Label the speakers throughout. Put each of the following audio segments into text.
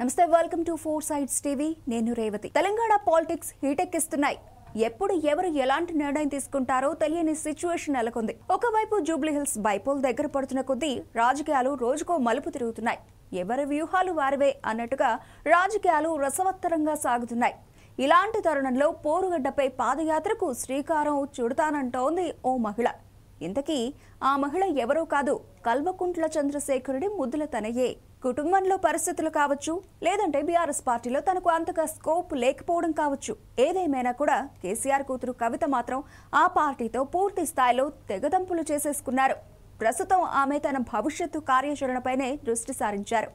Speaker 1: నమస్తే, welcome to four sides TV. నేను Revathi. Telangana politics హీటెక్కిస్తున్నాయి. ఎప్పుడు ఎవరు ఎలాంటి నిర్ణయం తీసుకుంటారో తెలియని సిచ్యువేషన్ నెలకొంది. ఒకవైపు జూబ్లీహిల్స్ బైపోల్ దగ్గర పడుతున్న కొద్దీ రాజకీయాలు రోజుకో మలుపు తిరుగుతున్నాయి. ఎవరి వ్యూహాలు వారివే అన్నట్టుగా రాజకీయాలు రసవత్తరంగా సాగుతున్నాయి. ఇలాంటి తరుణంలో పోరుగడ్డపై పాదయాత్రకు శ్రీకారం చుడతానంటోంది ఓ మహిళ. ఇంతకీ ఆ మహిళ ఎవరో కాదు, కల్వకుంట్ల చంద్రశేఖరుడి ముద్దుల తనయే. కుటుంబంలో పరిస్థితులు కావచ్చు, లేదంటే బీఆర్ఎస్ పార్టీలో తనకు అంతగా స్కోప్ లేకపోవడం కావచ్చు. ఏదేమైనా కూడా కేసీఆర్ కూతురు కవిత మాత్రం ఆ పార్టీతో పూర్తి స్థాయిలో తెగదంపులు చేసేసుకున్నారు. ప్రస్తుతం ఆమె తన భవిష్యత్తు కార్యాచరణపైనే దృష్టి సారించారు.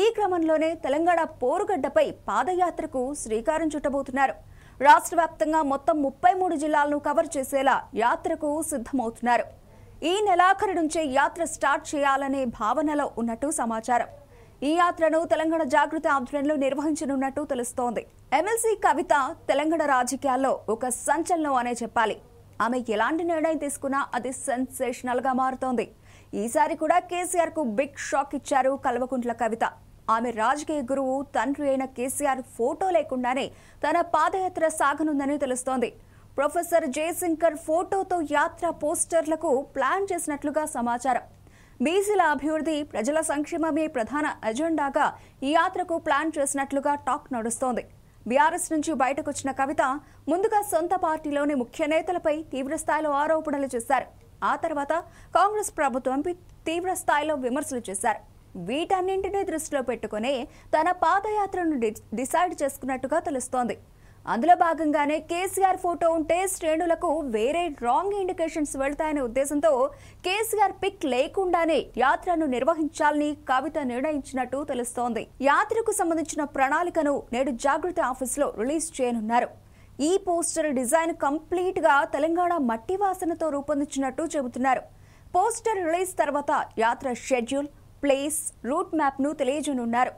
Speaker 1: ఈ క్రమంలోనే తెలంగాణ పోరుగడ్డపై పాదయాత్రకు శ్రీకారం చుట్టబోతున్నారు. రాష్ట్ర వ్యాప్తంగా మొత్తం 33 జిల్లాలను కవర్ చేసేలా యాత్రకు సిద్ధమవుతున్నారు. ఈ నెలాఖరు నుంచే యాత్ర స్టార్ట్ చేయాలనే భావనలో ఉన్నట్టు సమాచారం. ఈ యాత్రను తెలంగాణ జాగృతి ఆధ్వర్యంలో నిర్వహించనున్నట్టు తెలుస్తోంది. ఎమ్మెల్సీ కవిత తెలంగాణ రాజకీయాల్లో ఒక సంచలనం అనే చెప్పాలి. ఆమె ఎలాంటి నిర్ణయం తీసుకున్నా అది సెన్సేషనల్ గా మారుతోంది. ఈసారి కూడా కేసీఆర్ కు బిగ్ షాక్ ఇచ్చారు కల్వకుంట్ల కవిత. ఆమె రాజకీయ గురువు తండ్రి అయిన కేసీఆర్ ఫోటో లేకుండానే తన పాదయాత్ర సాగనుందని తెలుస్తోంది. ప్రొఫెసర్ జయశంకర్ ఫోటోతో యాత్ర పోస్టర్లకు ప్లాన్ చేసినట్లుగా సమాచారం. బీసీల అభివృద్ధి, ప్రజల సంక్షేమమే ప్రధాన ఎజెండాగా ఈ యాత్రకు ప్లాన్ చేసినట్లుగా టాక్ నడుస్తోంది. బీఆర్ఎస్ నుంచి బయటకు వచ్చిన కవిత ముందుగా సొంత పార్టీలోని ముఖ్య నేతలపై తీవ్రస్థాయిలో ఆరోపణలు చేశారు. ఆ తర్వాత కాంగ్రెస్ ప్రభుత్వంపై తీవ్ర స్థాయిలో విమర్శలు చేశారు. వీటన్నింటినీ దృష్టిలో పెట్టుకునే తన పాదయాత్రను డిసైడ్ చేసుకున్నట్టుగా తెలుస్తోంది. అందులో భాగంగానే కేసీఆర్ ఫోటో ఉంటే శ్రేణులకు వేరే రాంగ్ ఇండికేషన్స్ వెళ్తాయనే ఉద్దేశంతో కేసీఆర్ పిక్ లేకుండానే యాత్రను నిర్వహించాలని కవిత నిర్ణయించినట్టు తెలుస్తోంది. యాత్రకు సంబంధించిన ప్రణాళికను నేడు జాగృతి ఆఫీసులో రిలీజ్ చేయనున్నారు. ఈ పోస్టర్ డిజైన్ కంప్లీట్ గా తెలంగాణ మట్టి వాసనతో రూపొందించినట్టు చెబుతున్నారు. పోస్టర్ రిలీజ్ తర్వాత యాత్ర షెడ్యూల్, ప్లేస్, రూట్ మ్యాప్ ను తెలియజేయనున్నారు.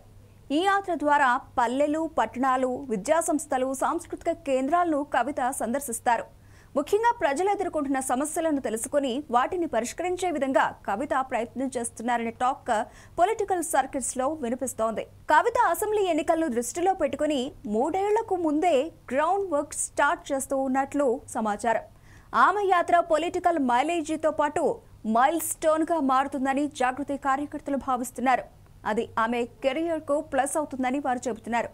Speaker 1: ఈ యాత్ర ద్వారా పల్లెలు, పట్టణాలు, విద్యాసంస్థలు, సాంస్కృతిక కేంద్రాలను కవిత సందర్శిస్తారు. ముఖ్యంగా ప్రజలు ఎదుర్కొంటున్న సమస్యలను తెలుసుకుని వాటిని పరిష్కరించే విధంగా కవిత ప్రయత్నం చేస్తున్నారనే టాక్ పొలిటికల్ సర్కిల్స్ లో వినిపిస్తోంది. కవిత అసెంబ్లీ ఎన్నికలను దృష్టిలో పెట్టుకుని 3 ఏళ్లకు ముందే గ్రౌండ్ వర్క్ స్టార్ట్ చేస్తూ ఉన్నట్లు సమాచారం. ఆమె యాత్ర పొలిటికల్ మైలేజీతో పాటు మైల్ స్టోన్ గా మారుతుందని జాగృతి కార్యకర్తలు భావిస్తున్నారు. అది ఆమె కెరియర్ కు ప్లస్ అవుతుందని వారు చెబుతున్నారు.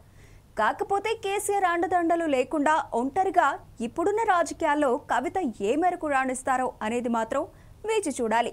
Speaker 1: కాకపోతే కేసీఆర్ అండదండలు లేకుండా ఒంటరిగా ఇప్పుడున్న రాజకీయాల్లో కవిత ఏ మేరకు రాణిస్తారో అనేది మాత్రం వేచి చూడాలి.